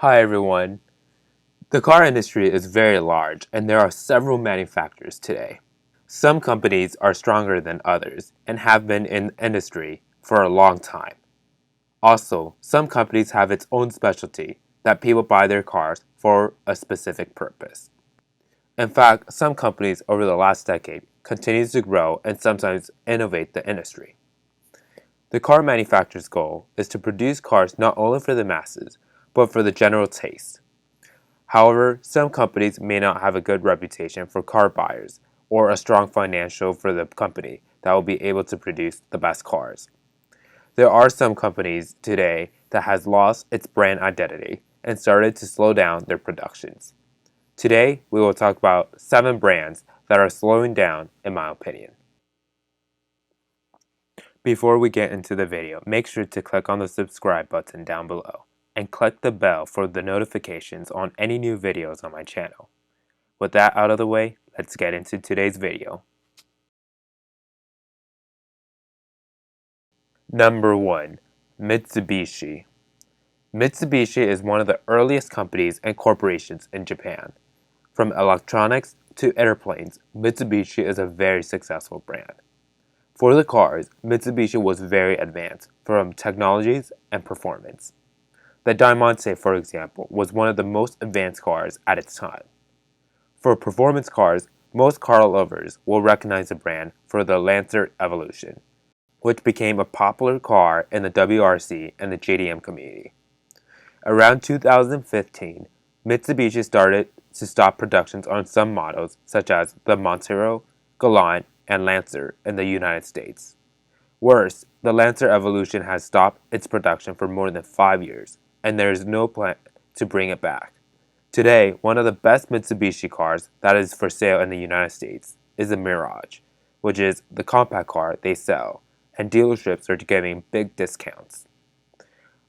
Hi everyone. The car industry is very large and there are several manufacturers today. Some companies are stronger than others and have been in the industry for a long time. Also, some companies have its own specialty that people buy their cars for a specific purpose. In fact, some companies over the last decade continue to grow and sometimes innovate the industry. The car manufacturer's goal is to produce cars not only for the masses, but for the general taste. However, some companies may not have a good reputation for car buyers or a strong financial for the company that will be able to produce the best cars. There are some companies today that has lost its brand identity and started to slow down their productions. Today, we will talk about 7 brands that are slowing down in my opinion. Before we get into the video, make sure to click on the subscribe button down below and click the bell for the notifications on any new videos on my channel. With that out of the way, let's get into today's video. Number 1. Mitsubishi. Mitsubishi is one of the earliest companies and corporations in Japan. From electronics to airplanes, Mitsubishi is a very successful brand. For the cars, Mitsubishi was very advanced from technologies and performance. The Diamante, for example, was one of the most advanced cars at its time. For performance cars, most car lovers will recognize the brand for the Lancia Evolution, which became a popular car in the WRC and the JDM community. Around 2015, Mitsubishi started to stop productions on some models such as the Montero, Galant, and Lancer in the United States. Worse, the Lancia Evolution has stopped its production for more than 5 years, and there is no plan to bring it back. Today, one of the best Mitsubishi cars that is for sale in the United States is the Mirage, which is the compact car they sell, and dealerships are giving big discounts.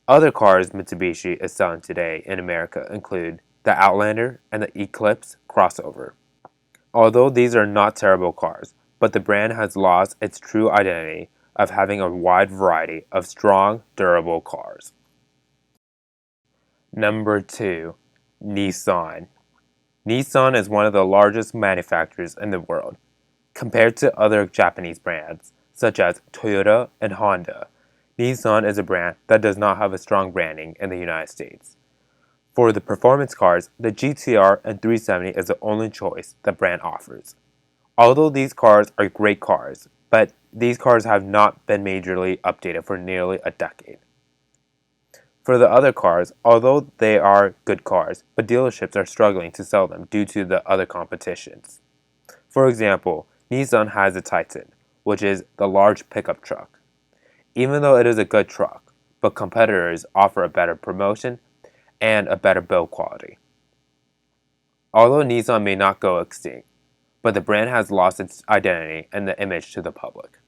Other cars Mitsubishi is selling today in America include the Outlander and the Eclipse crossover. Although these are not terrible cars, but the brand has lost its true identity of having a wide variety of strong, durable cars. Number 2. Nissan. Nissan is one of the largest manufacturers in the world. Compared to other Japanese brands, such as Toyota and Honda, Nissan is a brand that does not have a strong branding in the United States. For the performance cars, the GTR and 370 is the only choice the brand offers. Although these cars are great cars, but these cars have not been majorly updated for nearly a decade. For the other cars, although they are good cars, but dealerships are struggling to sell them due to the other competitions. For example, Nissan has the Titan, which is the large pickup truck. Even though it is a good truck, but competitors offer a better promotion and a better build quality. Although Nissan may not go extinct, but the brand has lost its identity and the image to the public.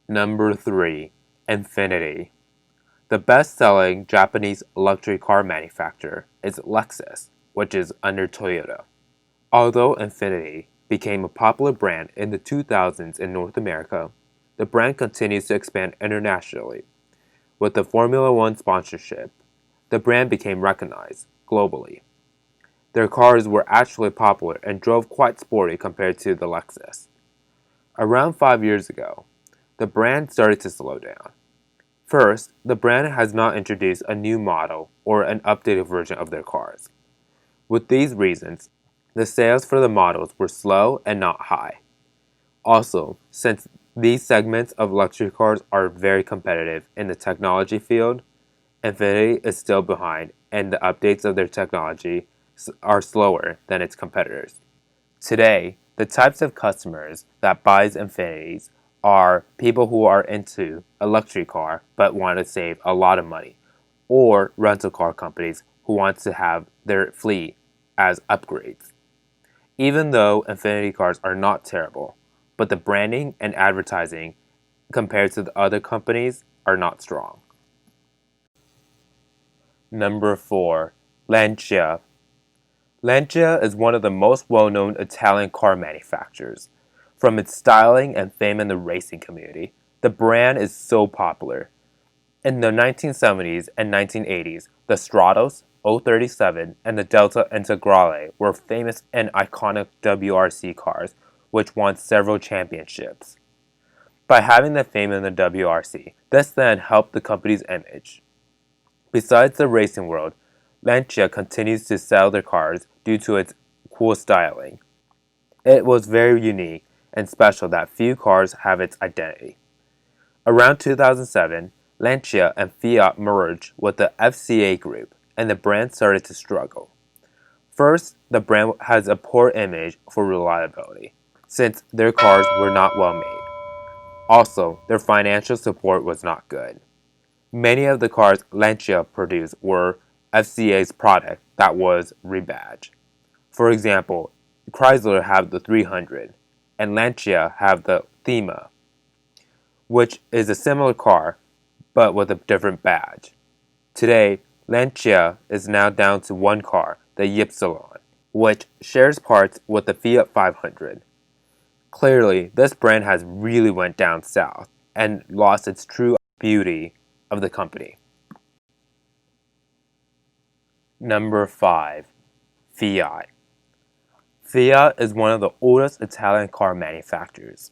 Number 3. Infiniti. The best-selling Japanese luxury car manufacturer is Lexus, which is under Toyota. Although Infiniti became a popular brand in the 2000s in North America, the brand continues to expand internationally. With the Formula One sponsorship, the brand became recognized globally. Their cars were actually popular and drove quite sporty compared to the Lexus. Around 5 years ago, the brand started to slow down. First, the brand has not introduced a new model or an updated version of their cars. With these reasons, the sales for the models were slow and not high. Also, since these segments of luxury cars are very competitive in the technology field, Infiniti is still behind and the updates of their technology are slower than its competitors. Today, the types of customers that buys Infinitis are people who are into a luxury car but want to save a lot of money, or rental car companies who want to have their fleet as upgrades. Even though Infiniti cars are not terrible, but the branding and advertising compared to the other companies are not strong. Number 4. Lancia. Lancia is one of the most well-known Italian car manufacturers. From its styling and fame in the racing community, the brand is so popular. In the 1970s and 1980s, the Stratos, 037, and the Delta Integrale were famous and iconic WRC cars, which won several championships. By having the fame in the WRC, this then helped the company's image. Besides the racing world, Lancia continues to sell their cars due to its cool styling. It was very unique and special that few cars have its identity. Around 2007, Lancia and Fiat merged with the FCA group, and the brand started to struggle. First, the brand has a poor image for reliability, since their cars were not well made. Also, their financial support was not good. Many of the cars Lancia produced were FCA's product that was rebadged. For example, Chrysler have the 300, and Lancia have the Thema, which is a similar car but with a different badge. Today, Lancia is now down to one car, the Ypsilon, which shares parts with the Fiat 500. Clearly, this brand has really went down south and lost its true beauty of the company. Number 5. Fiat. Fiat is one of the oldest Italian car manufacturers.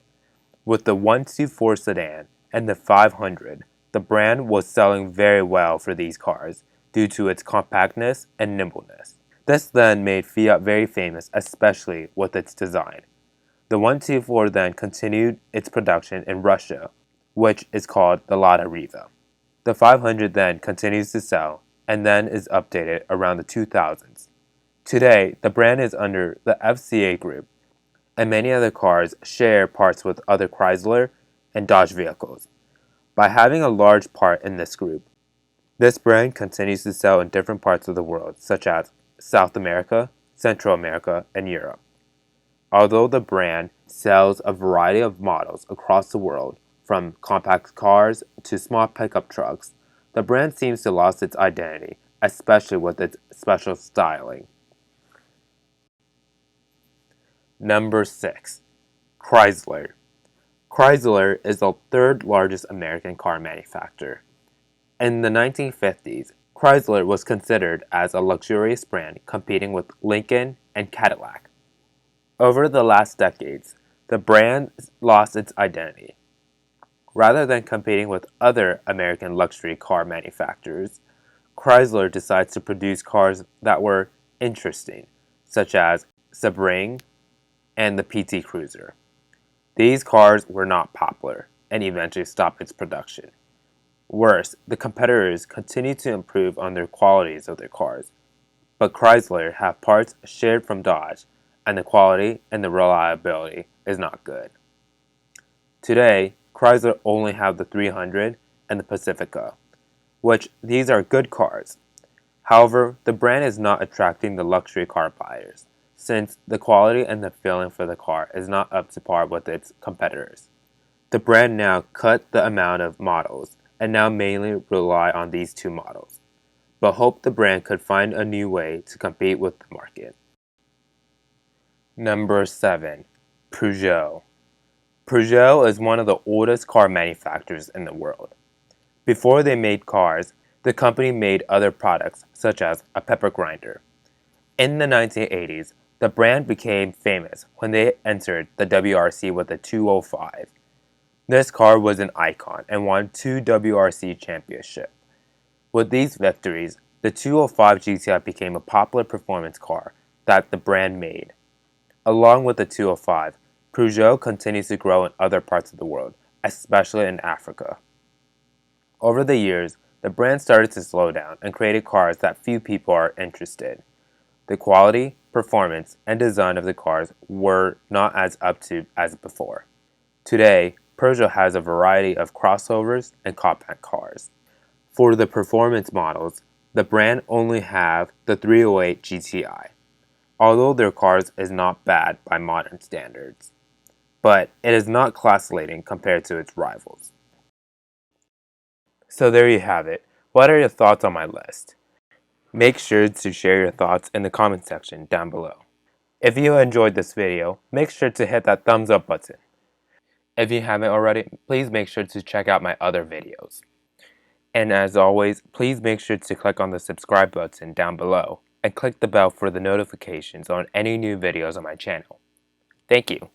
With the 124 sedan and the 500, the brand was selling very well for these cars due to its compactness and nimbleness. This then made Fiat very famous, especially with its design. The 124 then continued its production in Russia, which is called the Lada Riva. The 500 then continues to sell and then is updated around the 2000s. Today, the brand is under the FCA group, and many other cars share parts with other Chrysler and Dodge vehicles. By having a large part in this group, this brand continues to sell in different parts of the world, such as South America, Central America, and Europe. Although the brand sells a variety of models across the world, from compact cars to small pickup trucks, the brand seems to have lost its identity, especially with its special styling. Number 6. Chrysler. Chrysler is the third largest American car manufacturer. In the 1950s, Chrysler was considered as a luxurious brand competing with Lincoln and Cadillac. Over the last decades, the brand lost its identity. Rather than competing with other American luxury car manufacturers, Chrysler decides to produce cars that were interesting, such as Sebring and the PT Cruiser. These cars were not popular and eventually stopped its production. Worse, the competitors continued to improve on the qualities of their cars, but Chrysler have parts shared from Dodge, and the quality and the reliability is not good. Today, Chrysler only have the 300 and the Pacifica, which these are good cars. However, the brand is not attracting the luxury car buyers, since the quality and the feeling for the car is not up to par with its competitors. The brand now cut the amount of models and now mainly rely on these two models, but hope the brand could find a new way to compete with the market. Number 7. Peugeot. Peugeot is one of the oldest car manufacturers in the world. Before they made cars, the company made other products such as a pepper grinder. In the 1980s, the brand became famous when they entered the WRC with the 205. This car was an icon and won 2 WRC championships. With these victories, the 205 GTI became a popular performance car that the brand made. Along with the 205, Peugeot continues to grow in other parts of the world, especially in Africa. Over the years, the brand started to slow down and created cars that few people are interested in. The quality, performance, and design of the cars were not as up to as before. Today, Peugeot has a variety of crossovers and compact cars. For the performance models, the brand only have the 308 GTI, although their cars is not bad by modern standards, but it is not class-leading compared to its rivals. So there you have it. What are your thoughts on my list? Make sure to share your thoughts in the comment section down below. If you enjoyed this video, make sure to hit that thumbs up button. If you haven't already, please make sure to check out my other videos. And as always, please make sure to click on the subscribe button down below and click the bell for the notifications on any new videos on my channel. Thank you.